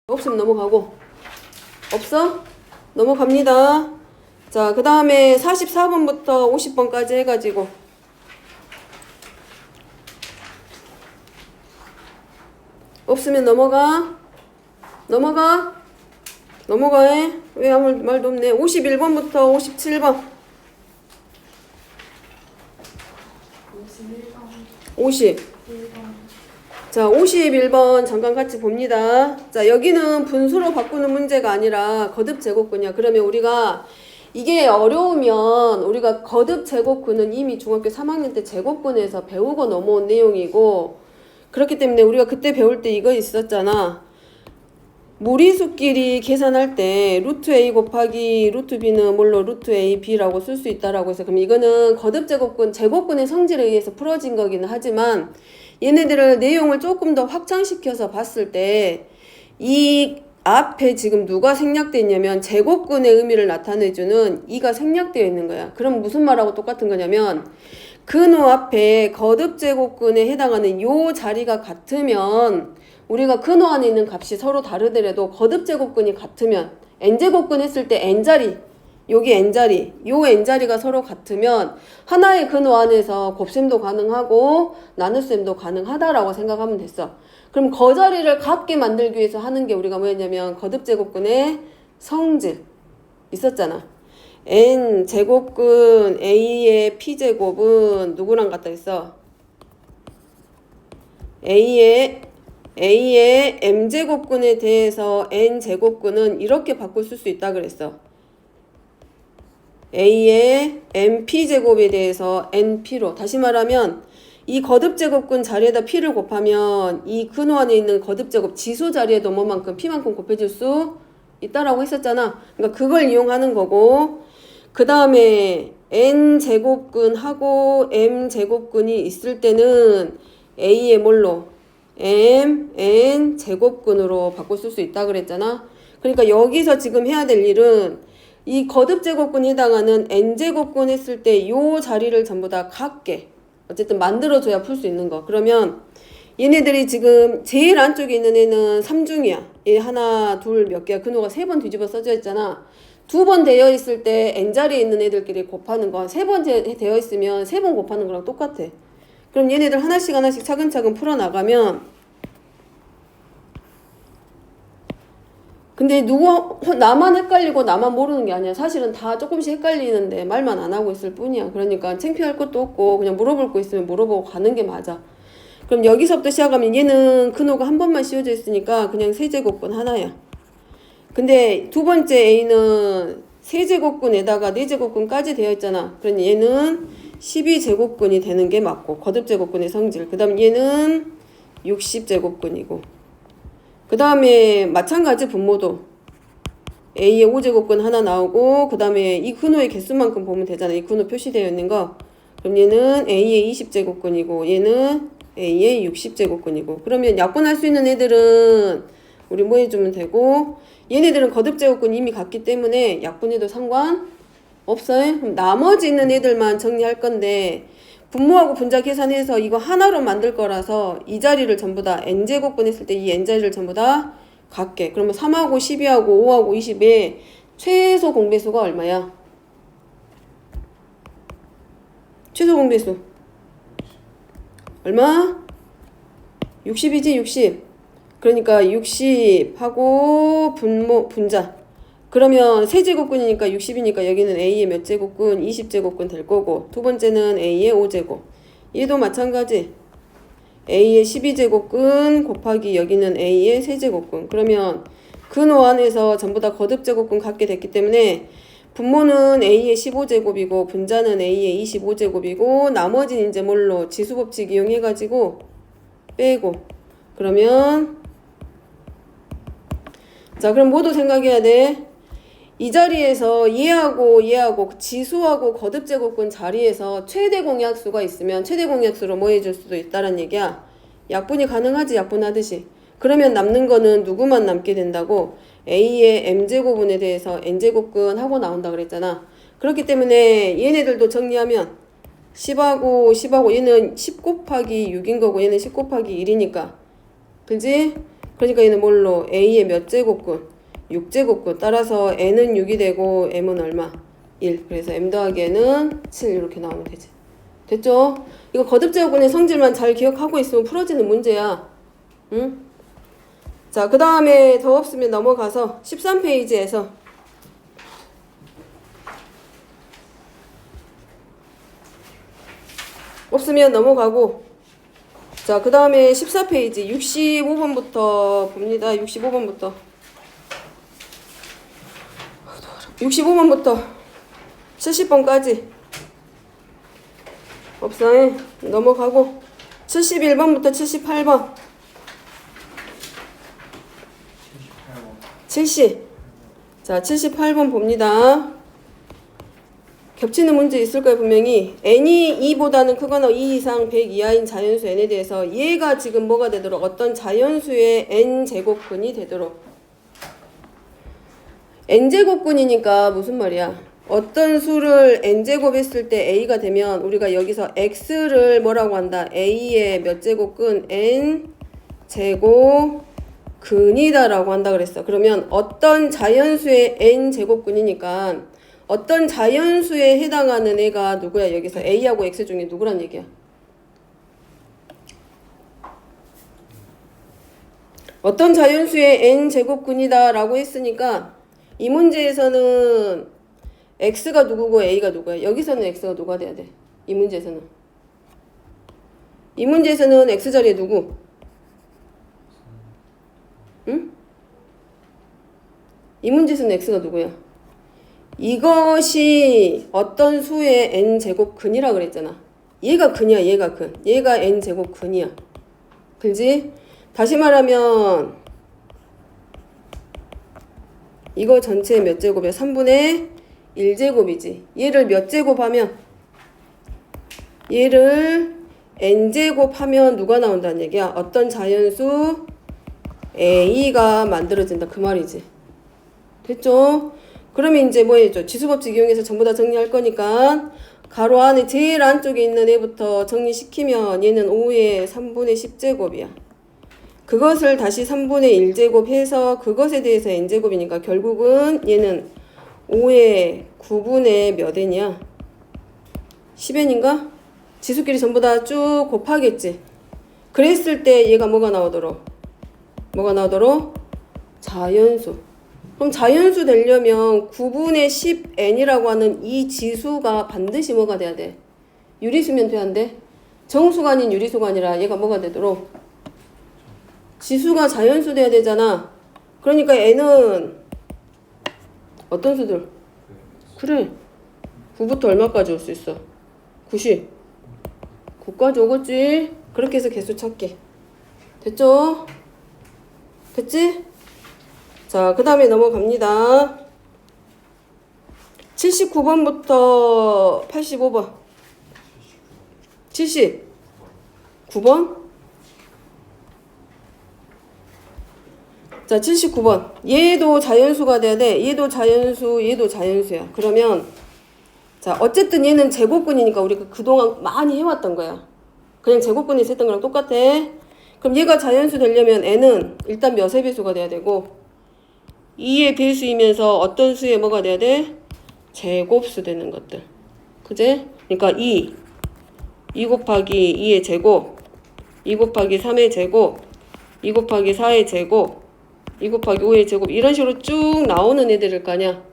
없으면 넘어가고. 없어? 넘어갑니다. 자, 그 다음에 44번부터 50번까지 해가지고 없으면 넘어가. 넘어가. 왜 아무 말도 없네. 51번부터 57번. 50. 자, 51번 잠깐 같이 봅니다. 자, 여기는 분수로 바꾸는 문제가 아니라 거듭 제곱근이야. 그러면 우리가 이게 어려우면 우리가 거듭 제곱근은 이미 중학교 3학년 때 제곱근에서 배우고 넘어온 내용이고, 그렇기 때문에 우리가 그때 배울 때 이거 있었잖아. 무리수끼리 계산할 때 루트 a 곱하기 루트 b는 뭘로 루트 a b라고 쓸 수 있다라고 해서, 그럼 이거는 거듭 제곱근, 제곱근의 성질에 의해서 풀어진 거기는 하지만 얘네들을 내용을 조금 더 확장시켜서 봤을 때 이 앞에 지금 누가 생략되어 있냐면 제곱근의 의미를 나타내주는 이가 생략되어 있는 거야. 그럼 무슨 말하고 똑같은 거냐면 근호 앞에 거듭 제곱근에 해당하는 요 자리가 같으면, 우리가 근호 안에 있는 값이 서로 다르더라도 거듭 제곱근이 같으면 n제곱근 했을 때 n자리, 여기 n자리, 요 n자리가 서로 같으면 하나의 근호 안에서 곱셈도 가능하고 나눗셈도 가능하다라고 생각하면 됐어. 그럼 거자리를 같게 만들기 위해서 하는 게 우리가 뭐였냐면 거듭 제곱근의 성질 있었잖아. n제곱근 a의 p제곱은 누구랑 같다 했어? a의 m제곱근에 대해서 n제곱근은 이렇게 바꿀 수 있다 그랬어. a의 mp제곱에 대해서 np로, 다시 말하면 이 거듭제곱근 자리에다 p를 곱하면 이 근호 안에 있는 거듭제곱 지수 자리에도 뭐만큼 p만큼 곱해줄 수 있다라고 했었잖아. 그러니까 그걸 이용하는 거고, 그 다음에 n제곱근하고 m제곱근이 있을 때는 a의 뭘로? n제곱근으로 바꿔 쓸 수 있다 그랬잖아. 그러니까 여기서 지금 해야 될 일은 이 거듭 제곱근에 해당하는 n제곱근 했을 때 요 자리를 전부 다 같게 어쨌든 만들어줘야 풀 수 있는 거. 그러면 얘네들이 지금 제일 안쪽에 있는 애는 3중이야. 얘 하나, 둘, 몇 개야. 근호가 3번 뒤집어 써져 있잖아. 2번 되어 있을 때 n자리에 있는 애들끼리 곱하는 거, 3번 되어 있으면 3번 곱하는 거랑 똑같아. 그럼 얘네들 하나씩 차근차근 풀어나가면, 근데 나만 헷갈리고 나만 모르는 게 아니야. 사실은 다 조금씩 헷갈리는데 말만 안 하고 있을 뿐이야. 그러니까 창피할 것도 없고 그냥 물어볼 거 있으면 물어보고 가는 게 맞아. 그럼 여기서부터 시작하면 얘는 근호가 한 번만 씌워져 있으니까 그냥 세제곱근 하나야. 근데 두 번째 a는 세제곱근에다가 네제곱근까지 되어 있잖아. 그러니 얘는 12제곱근이 되는 게 맞고, 거듭제곱근의 성질. 그 다음 얘는 60제곱근이고, 그 다음에 마찬가지 분모도 a의 5제곱근 하나 나오고, 그 다음에 이 근호의 개수만큼 보면 되잖아. 이 근호 표시되어 있는 거. 그럼 얘는 a의 20제곱근이고 얘는 a의 60제곱근이고, 그러면 약분할 수 있는 애들은 우리 뭐 해주면 되고, 얘네들은 거듭제곱근 이미 갔기 때문에 약분해도 상관없어요. 그럼 나머지 있는 애들만 정리할 건데, 분모하고 분자 계산해서 이거 하나로 만들 거라서 이 자리를 전부 다 n제곱근 했을 때 이 n자리를 전부 다 갖게. 그러면 3하고 12하고 5하고 20의 최소 공배수가 얼마야? 최소 공배수 얼마? 60이지 60. 그러니까 60하고 분자. 그러면 세제곱근이니까 60이니까 여기는 a의 몇 제곱근? 20제곱근 될 거고, 두 번째는 a의 5제곱. 얘도 마찬가지. a의 12제곱근 곱하기 여기는 a의 세제곱근. 그러면 근호 안에서 전부 다 거듭제곱근 갖게 됐기 때문에 분모는 a의 15제곱이고 분자는 a의 25제곱이고 나머지는 이제 뭘로? 지수법칙 이용해가지고 빼고. 그러면 자, 그럼 모두 생각해야 돼. 이 자리에서 얘하고 지수하고 거듭제곱근 자리에서 최대 공약수가 있으면 최대 공약수로 뭐 해줄 수도 있다는 얘기야. 약분이 가능하지, 약분하듯이. 그러면 남는 거는 누구만 남게 된다고? a의 m제곱분에 대해서 n제곱근 하고 나온다 그랬잖아. 그렇기 때문에 얘네들도 정리하면 10하고 얘는 10 곱하기 6인 거고 얘는 10 곱하기 1이니까. 그지? 그러니까 얘는 뭘로? A의 몇 제곱근? 6제곱근. 따라서 n은 6이 되고 m은 얼마? 1. 그래서 m 더하기 n은 7 이렇게 나오면 되지. 됐죠? 이거 거듭제곱근의 성질만 잘 기억하고 있으면 풀어지는 문제야. 응? 자, 그 다음에 더 없으면 넘어가서 13페이지에서 없으면 넘어가고, 자, 그 다음에 14페이지 65번부터 봅니다. 65번부터 70번까지 없어. 넘어가고 71번부터 78번 70. 자, 78번 봅니다. 겹치는 문제 있을 거예요, 분명히. n이 2보다는 크거나 2 이상 100 이하인 자연수 n에 대해서 얘가 지금 뭐가 되도록, 어떤 자연수의 n제곱근이 되도록. n제곱근이니까 무슨 말이야? 어떤 수를 n제곱 했을 때 a가 되면 우리가 여기서 x를 뭐라고 한다? a의 몇 제곱근? n제곱근이다 라고 한다 그랬어. 그러면 어떤 자연수의 n제곱근이니까 어떤 자연수에 해당하는 애가 누구야? 여기서 a하고 x 중에 누구란 얘기야? 어떤 자연수의 n제곱근이다 라고 했으니까 이 문제에서는 x가 누구고 a가 누구야? 여기서는 x가 누가 돼야 돼? 이 문제에서는 x자리에 누구? 응? 이 문제에서는 x가 누구야? 이것이 어떤 수의 n제곱근이라 그랬잖아. 얘가 근이야, 얘가 근. 얘가 n제곱근이야. 그지? 다시 말하면 이거 전체 몇 제곱이야? 3분의 1제곱이지. 얘를 몇 제곱하면? 얘를 n제곱하면 누가 나온다는 얘기야? 어떤 자연수 a가 만들어진다. 그 말이지. 됐죠? 그러면 이제 뭐 해줘? 지수법칙 이용해서 전부 다 정리할 거니까 가로 안에 제일 안쪽에 있는 애부터 정리시키면 얘는 5의 3분의 10제곱이야. 그것을 다시 3분의 1제곱 해서 그것에 대해서 n제곱이니까 결국은 얘는 5의 9분의 몇 n이야? 10n인가? 지수끼리 전부 다 쭉 곱하겠지. 그랬을 때 얘가 뭐가 나오도록? 자연수. 그럼 자연수 되려면 9분의 10n이라고 하는 이 지수가 반드시 뭐가 돼야 돼? 유리수면 돼야 안 돼? 정수가 아닌 유리수가 아니라 얘가 뭐가 되도록? 지수가 자연수 돼야 되잖아. 그러니까 n은 어떤 수들? 그래. 9부터 얼마까지 올 수 있어? 90. 9까지 오겠지? 그렇게 해서 개수 찾게. 됐죠? 됐지? 자, 그 다음에 넘어갑니다. 79번부터 85번. 79번? 자, 79번. 얘도 자연수가 돼야 돼. 얘도 자연수, 얘도 자연수야. 그러면, 자, 어쨌든 얘는 제곱근이니까 우리가 그동안 많이 해왔던 거야. 그냥 제곱근이 있었던 거랑 똑같아. 그럼 얘가 자연수 되려면 n은 일단 몇의 배수가 돼야 되고, 2의 배수이면서 어떤 수에 뭐가 돼야 돼? 제곱수 되는 것들. 그제? 그러니까 2 곱하기 2의 제곱, 2 곱하기 3의 제곱, 2 곱하기 4의 제곱, 2 곱하기 5의 제곱 이런 식으로 쭉 나오는 애들일 거 아니야.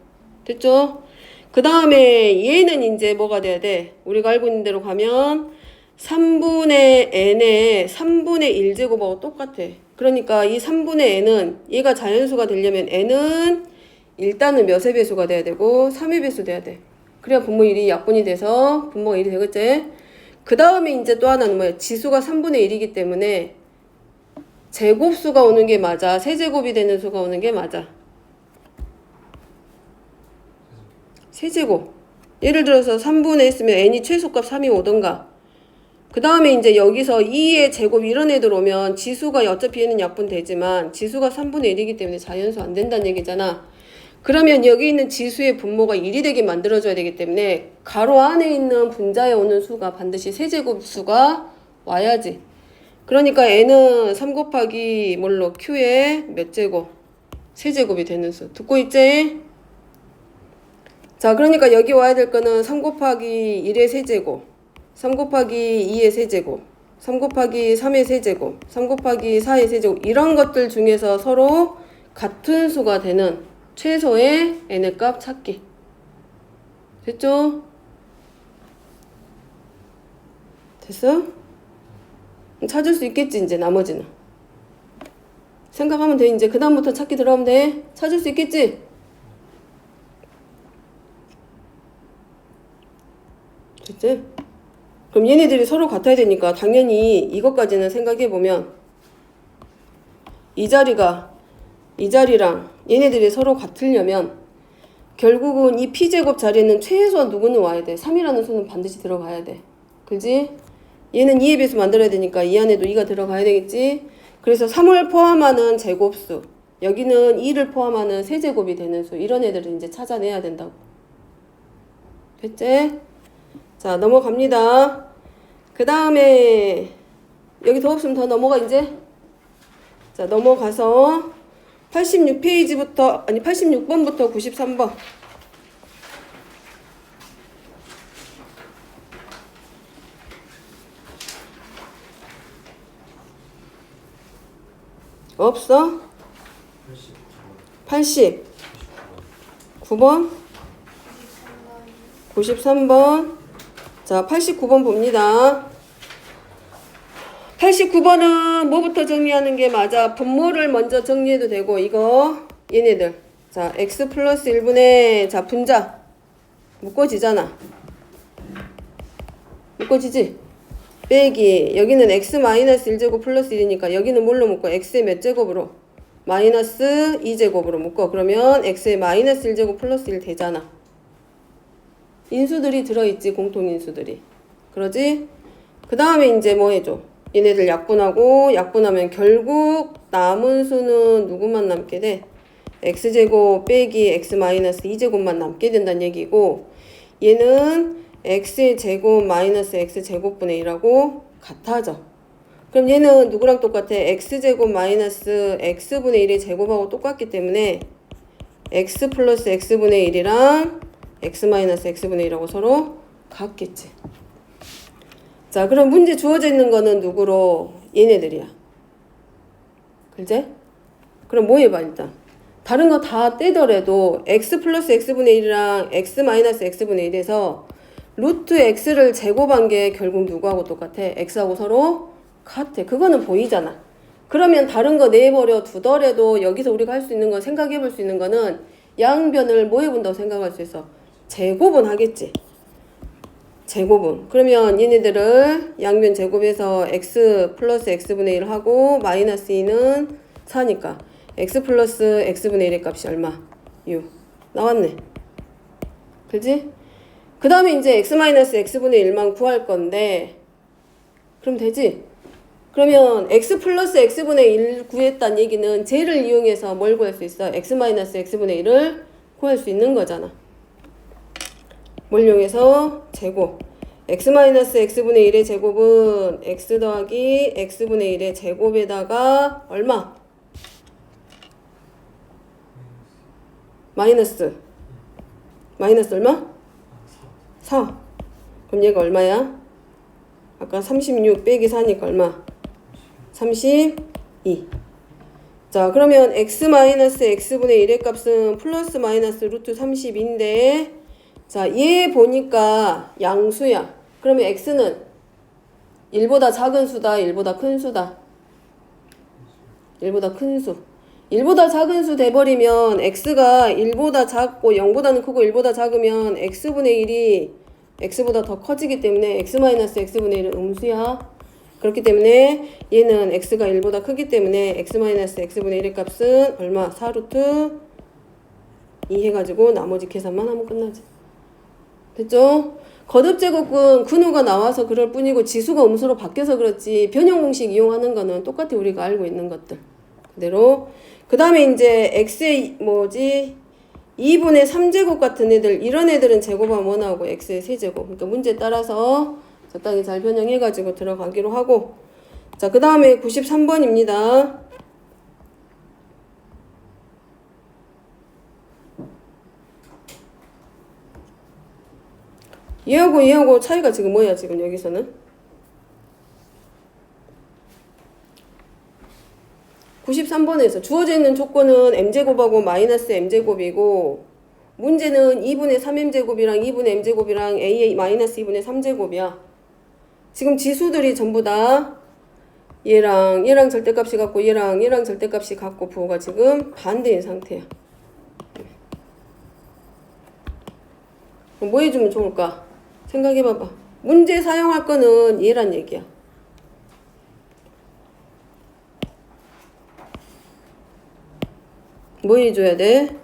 됐죠? 그 다음에 얘는 이제 뭐가 돼야 돼? 우리가 알고 있는 대로 가면 3분의 n의 3분의 1제곱하고 똑같아. 그러니까 이 3분의 n은 얘가 자연수가 되려면 n은 일단은 몇의 배수가 돼야 되고 3의 배수 돼야 돼. 그래야 분모 1이 약분이 돼서 분모가 1이 되겠지? 그 다음에 이제 또 하나는 뭐야? 지수가 3분의 1이기 때문에 제곱수가 오는 게 맞아? 세제곱이 되는 수가 오는 게 맞아? 세제곱. 예를 들어서 3분의 했으면 n이 최소값 3이 오던가. 그 다음에 이제 여기서 2의 제곱 이런 애들 오면 지수가 어차피 얘는 약분되지만 지수가 3분의 1이기 때문에 자연수 안 된다는 얘기잖아. 그러면 여기 있는 지수의 분모가 1이 되게 만들어줘야 되기 때문에 가로 안에 있는 분자에 오는 수가 반드시 세제곱수가 와야지. 그러니까 n은 3 곱하기 뭘로 q의 몇 제곱? 세제곱이 되는 수. 듣고 있지? 자, 그러니까 여기 와야 될 거는 3 곱하기 1의 세제곱, 3 곱하기 2의 세제곱, 3 곱하기 3의 세제곱, 3 곱하기 4의 세제곱, 이런 것들 중에서 서로 같은 수가 되는 최소의 n의 값 찾기. 됐죠? 됐어? 찾을 수 있겠지, 이제 나머지는. 생각하면 돼. 이제 그 다음부터 찾기 들어가면 돼. 찾을 수 있겠지? 됐지? 그럼 얘네들이 서로 같아야 되니까 당연히 이것까지는 생각해보면 이 자리랑 얘네들이 서로 같으려면 결국은 이 p제곱 자리에는 최소한 누구는 와야 돼. 3이라는 수는 반드시 들어가야 돼. 그지? 얘는 2의 배수 만들어야 되니까 이 안에도 2가 들어가야 되겠지? 그래서 3을 포함하는 제곱수, 여기는 2를 포함하는 세제곱이 되는 수, 이런 애들을 이제 찾아내야 된다고. 됐지? 자, 넘어갑니다. 그 다음에 여기 더 없으면 더 넘어가 이제. 자, 넘어가서 86페이지부터, 아니 86번부터 93번. 없어? 89번? 93번. 자, 89번 봅니다. 89번은 뭐부터 정리하는 게 맞아? 분모를 먼저 정리해도 되고, 이거 얘네들. 자, x 플러스 1분의 자 분자 묶어지잖아. 묶어지지? 빼기, 여기는 x 마이너스 1제곱 플러스 1이니까 여기는 뭘로 묶어? x의 몇 제곱으로? 마이너스 2제곱으로 묶어. 그러면 x의 마이너스 1제곱 플러스 1 되잖아. 인수들이 들어있지, 공통인수들이. 그러지? 그 다음에 이제 뭐 해줘? 얘네들 약분하고, 약분하면 결국 남은 수는 누구만 남게 돼? x제곱 빼기 x 마이너스 2제곱만 남게 된다는 얘기고, 얘는 x의 제곱 마이너스 x제곱분의 1하고 같아져. 그럼 얘는 누구랑 똑같아? x제곱 마이너스 x분의 1의 제곱하고 똑같기 때문에 x 플러스 x분의 1이랑 x 마이너스 x분의 1하고 서로 같겠지. 자, 그럼 문제 주어져 있는 거는 누구로? 얘네들이야. 그제? 그럼 뭐 해봐, 일단. 다른 거 다 떼더라도 x 플러스 x분의 1이랑 x 마이너스 x분의 1에서 루트 x를 제곱한 게 결국 누구하고 똑같아? x하고 서로 같아. 그거는 보이잖아. 그러면 다른 거 내버려 두더라도 여기서 우리가 할 수 있는 건, 생각해 볼 수 있는 거는 양변을 뭐 해본다고 생각할 수 있어? 제곱은 하겠지. 제곱은. 그러면 얘네들을 양변 제곱해서 x 플러스 x분의 1 하고 마이너스 2는 4니까 x 플러스 x분의 1의 값이 얼마? 6. 나왔네. 그지? 그 다음에 이제 x 마이너스 x분의 1만 구할 건데, 그럼 되지? 그러면 x 플러스 x분의 1 구했다는 얘기는 쟤를 이용해서 뭘 구할 수 있어? x 마이너스 x분의 1을 구할 수 있는 거잖아. 뭘 이용해서? 제곱. x 마이너스 x분의 1의 제곱은 x 더하기 x분의 1의 제곱에다가 얼마? 마이너스 얼마? 4. 그럼 얘가 얼마야? 아까 36 빼기 4니까 얼마? 32. 자, 그러면 x 마이너스 x분의 1의 값은 플러스 마이너스 루트 32인데, 자, 얘 보니까 양수야. 그러면 x는 1보다 작은 수다, 1보다 큰 수다? 1보다 큰 수. 1보다 작은 수 돼버리면 x가 1보다 작고 0보다는 크고 1보다 작으면 x분의 1이 x보다 더 커지기 때문에 x 마이너스 x분의 1은 음수야. 그렇기 때문에 얘는 x가 1보다 크기 때문에 x 마이너스 x분의 1의 값은 얼마? 4루트 2 해가지고 나머지 계산만 하면 끝나지. 됐죠? 거듭제곱은 근호가 나와서 그럴 뿐이고 지수가 음수로 바뀌어서 그렇지, 변형 공식 이용하는 거는 똑같이 우리가 알고 있는 것들 그대로. 그 다음에 이제 x의 2분의 3제곱 같은 애들, 이런 애들은 제곱하면 뭐 나오고? x의 세제곱. 그러니까 문제에 따라서 적당히 잘 변형해가지고 들어가기로 하고, 자, 그 다음에 93번입니다. 얘하고 차이가 지금 뭐야, 지금 여기서는? 93번에서 주어져 있는 조건은 m제곱하고 마이너스 m제곱이고, 문제는 2분의 3m제곱이랑 2분의 m제곱이랑 a의 마이너스 2분의 3제곱이야. 지금 지수들이 전부 다 얘랑 절대값이 같고 얘랑 절대값이 같고 부호가 지금 반대인 상태야. 그럼 뭐 해주면 좋을까? 생각해봐봐. 문제 사용할 거는 얘란 얘기야. 뭐 해줘야 돼?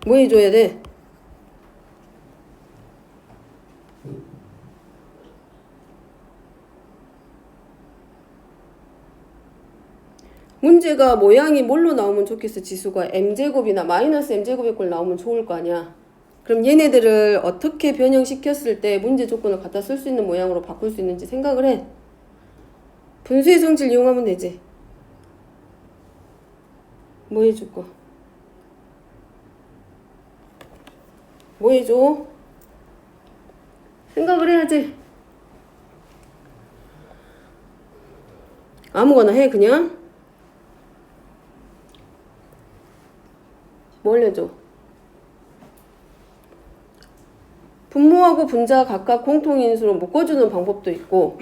뭐 해줘야 돼? 문제가 모양이 뭘로 나오면 좋겠어? 지수가 m제곱이나 마이너스 m제곱의 꼴 나오면 좋을 거 아니야. 그럼 얘네들을 어떻게 변형시켰을 때 문제 조건을 갖다 쓸 수 있는 모양으로 바꿀 수 있는지 생각을 해. 분수의 성질 이용하면 되지. 뭐 해줄 거? 뭐 해줘? 생각을 해야지. 아무거나 해 그냥. 뭘 해줘? 분모하고 분자 각각 공통인수로 묶어주는 방법도 있고,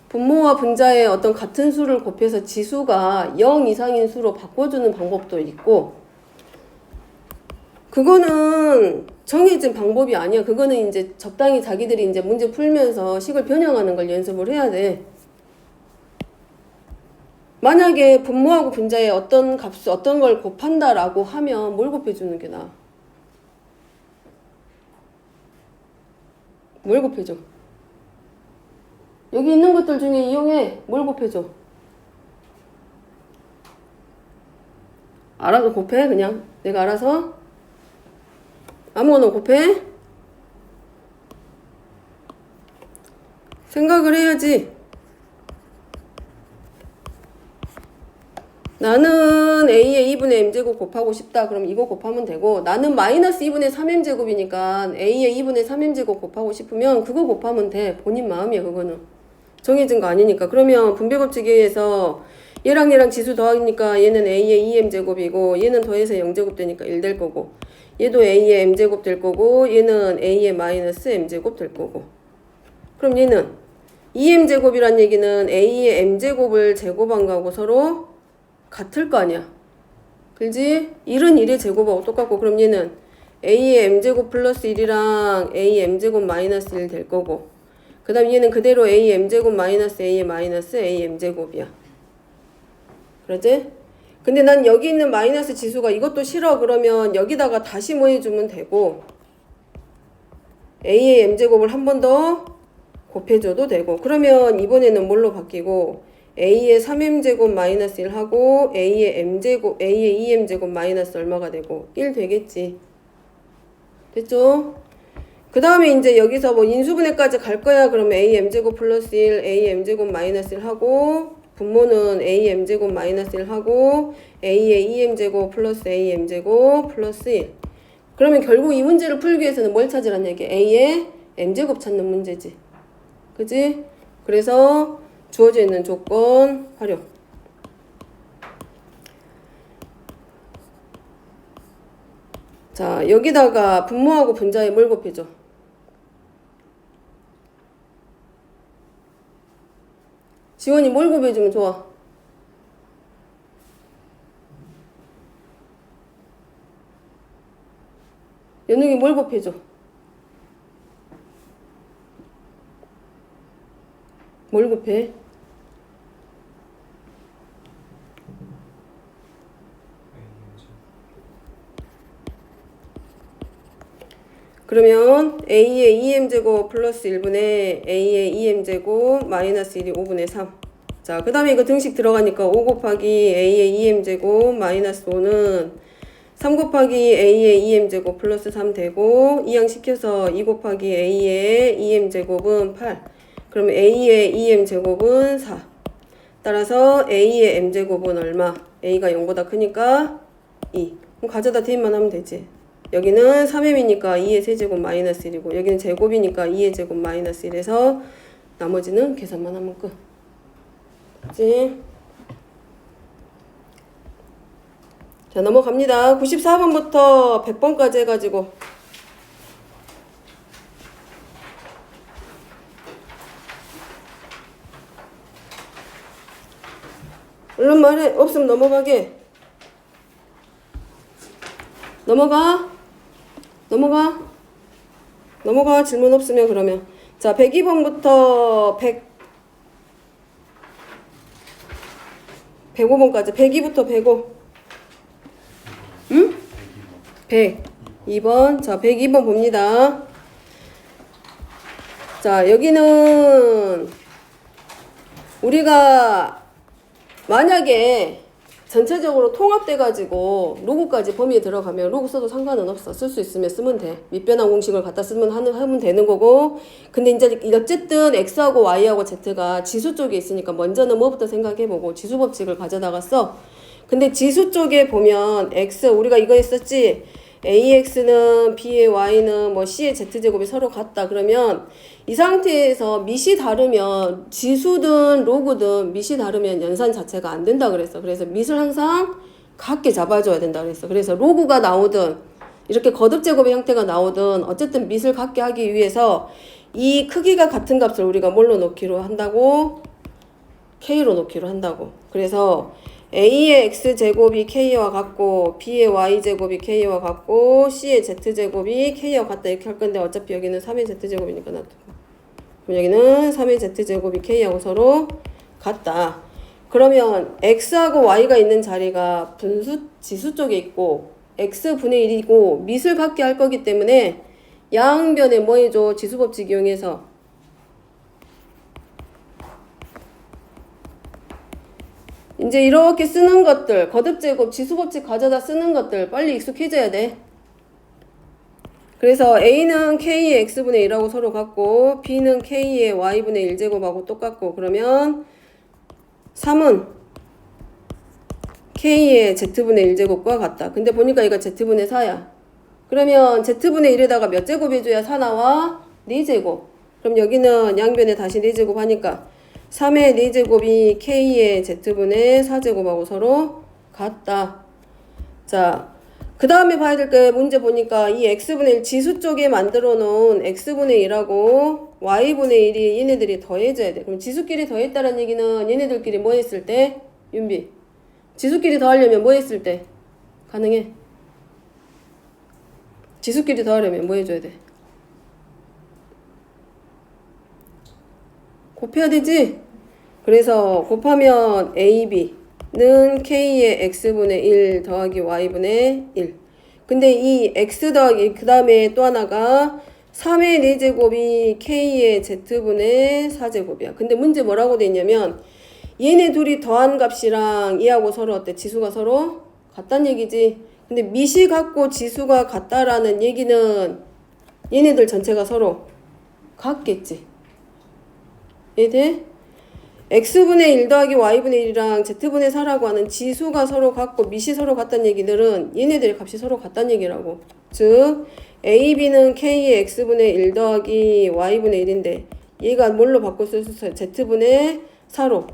분모와 분자의 어떤 같은 수를 곱해서 지수가 0 이상인 수로 바꿔주는 방법도 있고, 그거는 정해진 방법이 아니야. 그거는 이제 적당히 자기들이 이제 문제 풀면서 식을 변형하는 걸 연습을 해야 돼. 만약에 분모하고 분자의 어떤 값을 어떤 걸 곱한다라고 하면 뭘 곱해주는 게 나아? 뭘 곱해줘? 여기 있는 것들 중에 이용해. 뭘 곱해줘? 알아서 곱해 그냥. 내가 알아서 아무거나 곱해. 생각을 해야지. 나는 a의 2분의 m제곱 곱하고 싶다. 그럼 이거 곱하면 되고, 나는 마이너스 2분의 3m제곱이니까 a의 2분의 3m제곱 곱하고 싶으면 그거 곱하면 돼. 본인 마음이야. 그거는 정해진 거 아니니까. 그러면 분배법칙에 의해서 얘랑 지수 더하니까 얘는 a의 2m제곱이고 얘는 더해서 0제곱 되니까 1 될 거고, 얘도 a의 m제곱 될 거고 얘는 a의 마이너스 m제곱 될 거고. 그럼 얘는 2m제곱이란 얘기는 a의 m제곱을 제곱한 거하고 서로 같을 거 아니야. 그지? 1은 1의 제곱하고 똑같고, 그럼 얘는 a의 m제곱 플러스 1이랑 a의 m제곱 마이너스 1 될 거고, 그 다음 얘는 그대로 a의 m제곱 마이너스 a의 마이너스 a의 m제곱이야. 그러지? 근데 난 여기 있는 마이너스 지수가 이것도 싫어. 그러면 여기다가 다시 뭐 해주면 되고, a의 m제곱을 한 번 더 곱해줘도 되고, 그러면 이번에는 뭘로 바뀌고, a의 3m제곱 마이너스 1 하고 a의 m제곱, a의 2m제곱 마이너스 얼마가 되고 1 되겠지. 됐죠? 그 다음에 이제 여기서 뭐 인수분해까지 갈 거야. 그러면 a m제곱 플러스 1, a m제곱 마이너스 1 하고, 분모는 a m제곱 마이너스 1 하고 a의 2m제곱 플러스 a m제곱 플러스 1. 그러면 결국 이 문제를 풀기 위해서는 뭘 찾으란 얘기야? a의 m제곱 찾는 문제지. 그지? 그래서 주어져 있는 조건 활용. 자, 여기다가 분모하고 분자에 뭘 곱해줘? 지원이 뭘 곱해주면 좋아? 연웅이 뭘 곱해줘? 뭘 곱해? 그러면 a의 2m제곱 플러스 1분의 a의 2m제곱 마이너스 1이 5분의 3. 자, 그 다음에 이거 등식 들어가니까 5 곱하기 a의 2m제곱 마이너스 5는 3 곱하기 a의 2m제곱 플러스 3 되고 이항시켜서 2 곱하기 a의 2m제곱은 8. 그럼 a의 2m제곱은 4. 따라서 a의 m제곱은 얼마? a가 0보다 크니까 2. 그럼 가져다 대입만 하면 되지. 여기는 3m이니까 2의 세제곱 마이너스 1이고 여기는 제곱이니까 2의 제곱 마이너스 1에서 나머지는 계산만 하면 끝. 그치? 자, 넘어갑니다. 94번부터 100번까지 해가지고 얼른 말해. 없으면 넘어가게. 넘어가. 질문 없으면 그러면. 자, 102번부터 105번까지. 102부터 105. 응? 102번. 자, 102번 봅니다. 자, 여기는 우리가 만약에 전체적으로 통합돼가지고 로그까지 범위에 들어가면 로그 써도 상관은 없어. 쓸 수 있으면 쓰면 돼. 밑변환 공식을 갖다 쓰면 하면 되는 거고. 근데 이제 어쨌든 x하고 y하고 z가 지수 쪽에 있으니까 먼저는 뭐부터 생각해보고 지수 법칙을 가져다가 써. 근데 지수 쪽에 보면 x 우리가 이거 했었지. ax는 b의 y는 뭐 c의 z제곱이 서로 같다. 그러면 이 상태에서 밑이 다르면 지수든 로그든 밑이 다르면 연산 자체가 안 된다 그랬어. 그래서 밑을 항상 같게 잡아줘야 된다 그랬어. 그래서 로그가 나오든 이렇게 거듭제곱의 형태가 나오든 어쨌든 밑을 같게 하기 위해서 이 크기가 같은 값을 우리가 뭘로 놓기로 한다고? k로 놓기로 한다고. 그래서 a의 x제곱이 k와 같고 b의 y제곱이 k와 같고 c의 z제곱이 k와 같다 이렇게 할 건데 어차피 여기는 3의 z제곱이니까 놔두고 그럼 여기는 3의 z제곱이 k하고 서로 같다. 그러면 x하고 y가 있는 자리가 분수 지수 쪽에 있고 x분의 1이고 밑을 같게 할 거기 때문에 양변에 뭐 해줘? 지수법칙 이용해서 이제 이렇게 쓰는 것들, 거듭제곱, 지수법칙 가져다 쓰는 것들 빨리 익숙해져야 돼. 그래서 A는 K의 X분의 1하고 서로 같고 B는 K의 Y분의 1제곱하고 똑같고 그러면 3은 K의 Z분의 1제곱과 같다. 근데 보니까 이거 Z분의 4야. 그러면 Z분의 1에다가 몇 제곱 해줘야 4 나와? 4제곱. 그럼 여기는 양변에 다시 4제곱 하니까 3의 4제곱이 K의 Z분의 4제곱하고 서로 같다. 자, 그 다음에 봐야 될 게 문제 보니까 이 X분의 1 지수 쪽에 만들어 놓은 X분의 1하고 Y분의 1이 얘네들이 더해져야 돼. 그럼 지수끼리 더했다는 얘기는 얘네들끼리 뭐 했을 때? 윤비. 지수끼리 더하려면 뭐 했을 때? 가능해? 지수끼리 더하려면 뭐 해줘야 돼? 곱해야 되지? 그래서 곱하면 AB는 K의 X분의 1 더하기 Y분의 1. 근데 이 X 더하기 그 다음에 또 하나가 3의 4제곱이 K의 Z분의 4제곱이야. 근데 문제 뭐라고 돼 있냐면 얘네 둘이 더한 값이랑 얘하고 서로 어때? 지수가 서로 같다는 얘기지. 근데 밑이 같고 지수가 같다라는 얘기는 얘네들 전체가 서로 같겠지. 이해돼? x분의 1 더하기 y분의 1이랑 z분의 4라고 하는 지수가 서로 같고 밑이 서로 같다는 얘기들은 얘네들의 값이 서로 같다는 얘기라고. 즉 ab는 k의 x분의 1 더하기 y분의 1인데 얘가 뭘로 바꿔 쓸 수 있어요? z분의 4로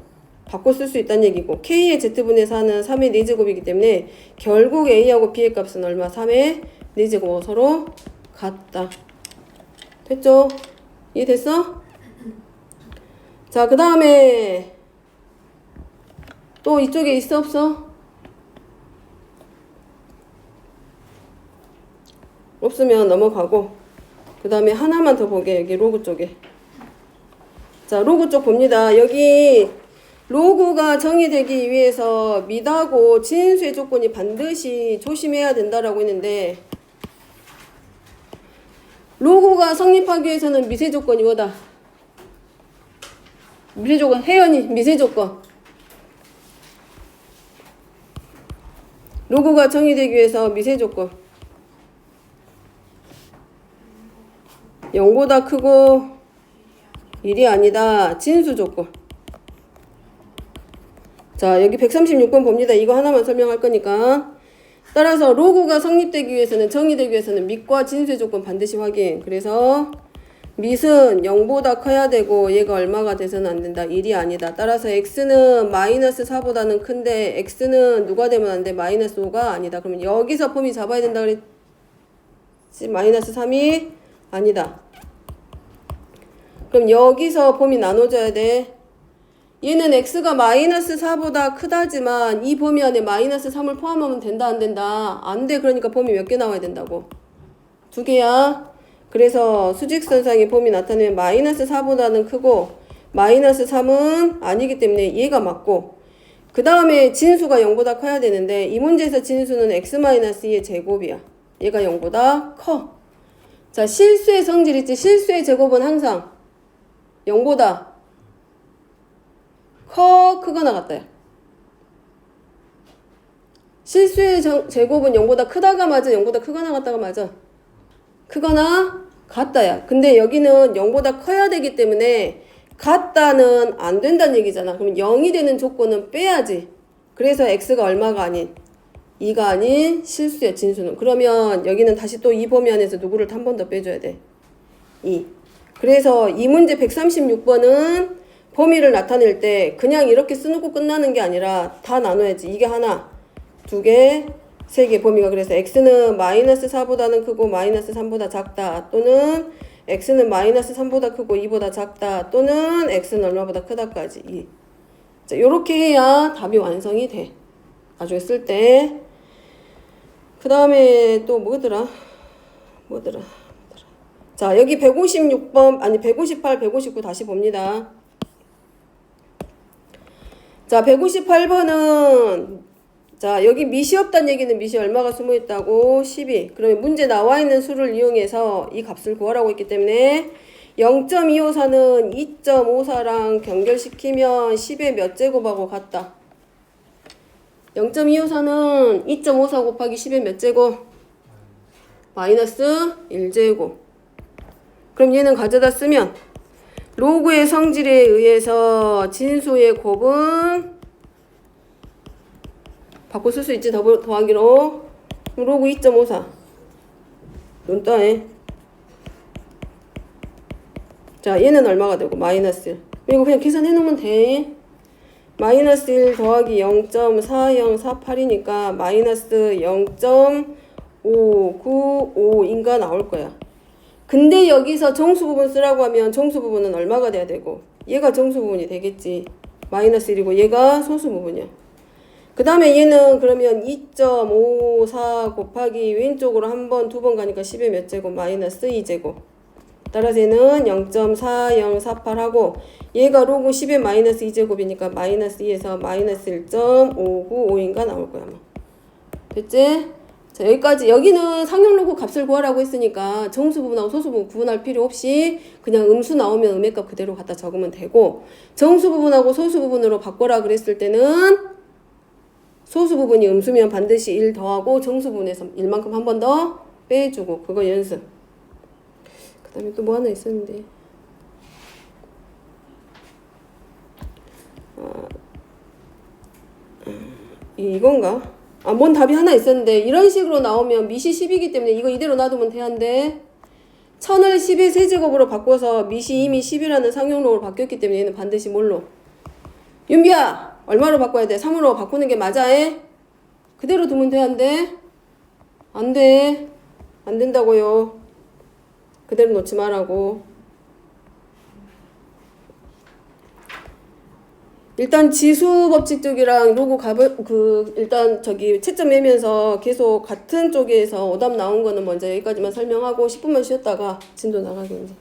바꿔 쓸 수 있다는 얘기고 k의 z분의 4는 3의 4제곱이기 때문에 결국 a하고 b의 값은 얼마? 3의 4제곱하고 서로 같다. 됐죠? 이해됐어? 자, 그 다음에 또 이쪽에 있어 없어? 없으면 넘어가고 그 다음에 하나만 더 보게. 여기 로그 쪽에. 자, 로그 쪽 봅니다. 여기 로그가 정의되기 위해서 밑하고 진수의 조건이 반드시 조심해야 된다라고 했는데 로그가 성립하기 위해서는 미세 조건이 뭐다? 미세 조건, 혜연이 미세 조건 로그가 정의되기 위해서 미세 조건 0보다 크고 1이 아니다. 진수 조건. 자, 여기 136번 봅니다. 이거 하나만 설명할 거니까. 따라서 로그가 성립되기 위해서는, 정의되기 위해서는 밑과 진수의 조건 반드시 확인. 그래서 밑은 0보다 커야 되고 얘가 얼마가 돼서는 안 된다. 1이 아니다. 따라서 x는 마이너스 4보다는 큰데 x는 누가 되면 안 돼? 마이너스 5가 아니다. 그러면 여기서 범위 잡아야 된다 그랬지? 마이너스 3이 아니다. 그럼 여기서 범위 나눠줘야 돼. 얘는 x가 마이너스 4보다 크다지만 이 범위 안에 마이너스 3을 포함하면 된다 안 된다? 안 돼. 그러니까 범위 몇 개 나와야 된다고? 2개야. 그래서 수직선상의 범위 나타내면 마이너스 4보다는 크고 마이너스 3은 아니기 때문에 얘가 맞고, 그 다음에 진수가 0보다 커야 되는데 이 문제에서 진수는 x-2의 제곱이야. 얘가 0보다 커. 자, 실수의 성질 있지? 실수의 제곱은 항상 0보다 크거나 같다야. 실수의 제곱은 0보다 크다가 맞아? 0보다 크거나 같다가 맞아? 크거나 같다야. 근데 여기는 0보다 커야 되기 때문에 같다는 안 된다는 얘기잖아. 그럼 0이 되는 조건은 빼야지. 그래서 x가 얼마가 아닌 2가 아닌 실수야, 진수는. 그러면 여기는 다시 또 이 범위 안에서 누구를 한 번 더 빼줘야 돼. 2. 그래서 이 문제 136번은 범위를 나타낼 때 그냥 이렇게 쓰놓고 끝나는 게 아니라 다 나눠야지. 이게 하나, 두 개, 세 개 범위가. 그래서 x는 마이너스 4보다는 크고 마이너스 3보다 작다. 또는 x는 마이너스 3보다 크고 2보다 작다. 또는 x는 얼마보다 크다까지. 2. 자, 요렇게 해야 답이 완성이 돼. 나중에 쓸 때. 그 다음에 또 뭐더라? 자, 여기 156번, 아니 158, 159 다시 봅니다. 자, 158번은, 자, 여기 밑이 없다는 얘기는 밑이 얼마가 숨어 있다고? 12. 그러면 문제 나와 있는 수를 이용해서 이 값을 구하라고 했기 때문에 0.254는 2.54랑 경결시키면 10의 몇 제곱하고 같다. 0.254는 2.54 곱하기 10의 몇 제곱? 마이너스 1제곱. 그럼 얘는 가져다 쓰면 로그의 성질에 의해서 진수의 곱은 바꿔 쓸 수 있지. 더하기로. 로그 2.54 눈 떠해. 자, 얘는 얼마가 되고? 마이너스 1. 이거 그냥 계산해 놓으면 돼. 마이너스 1 더하기 0.4048이니까 마이너스 0.595인가 나올 거야. 근데 여기서 정수 부분 쓰라고 하면 정수 부분은 얼마가 돼야 되고? 얘가 정수 부분이 되겠지. 마이너스 1이고 얘가 소수 부분이야. 그 다음에 얘는 그러면 2.54 곱하기 왼쪽으로 한 번, 두 번 가니까 10의 몇 제곱? 마이너스 2제곱. 따라서 얘는 0.4048하고 얘가 로그 10의 마이너스 2제곱이니까 마이너스 2에서 마이너스 1.595인가 나올 거야. 아마. 됐지? 자, 여기까지. 여기는 상용 로그 값을 구하라고 했으니까 정수 부분하고 소수 부분 구분할 필요 없이 그냥 음수 나오면 음의 값 그대로 갖다 적으면 되고, 정수 부분하고 소수 부분으로 바꿔라 그랬을 때는 소수 부분이 음수면 반드시 1 더하고 정수 부분에서 1만큼 한 번 더 빼주고, 그거 연습. 그 다음에 또 뭐 하나 있었는데. 이건가? 뭔 답이 하나 있었는데 이런 식으로 나오면 밑이 10이기 때문에 이거 이대로 놔두면 돼한데 1000을 10의 세제곱으로 바꿔서 밑이 이미 10이라는 상용로로 바뀌었기 때문에 얘는 반드시 뭘로? 윤비야! 얼마로 바꿔야 돼? 3으로 바꾸는 게 맞아? 그대로 두면 돼한데? 안 돼. 안 된다고요. 그대로 놓지 말라고. 일단 지수 법칙 쪽이랑 로그 일단 채점 매면서 계속 같은 쪽에서 오답 나온 거는 먼저 여기까지만 설명하고 10분만 쉬었다가 진도 나가게 이제.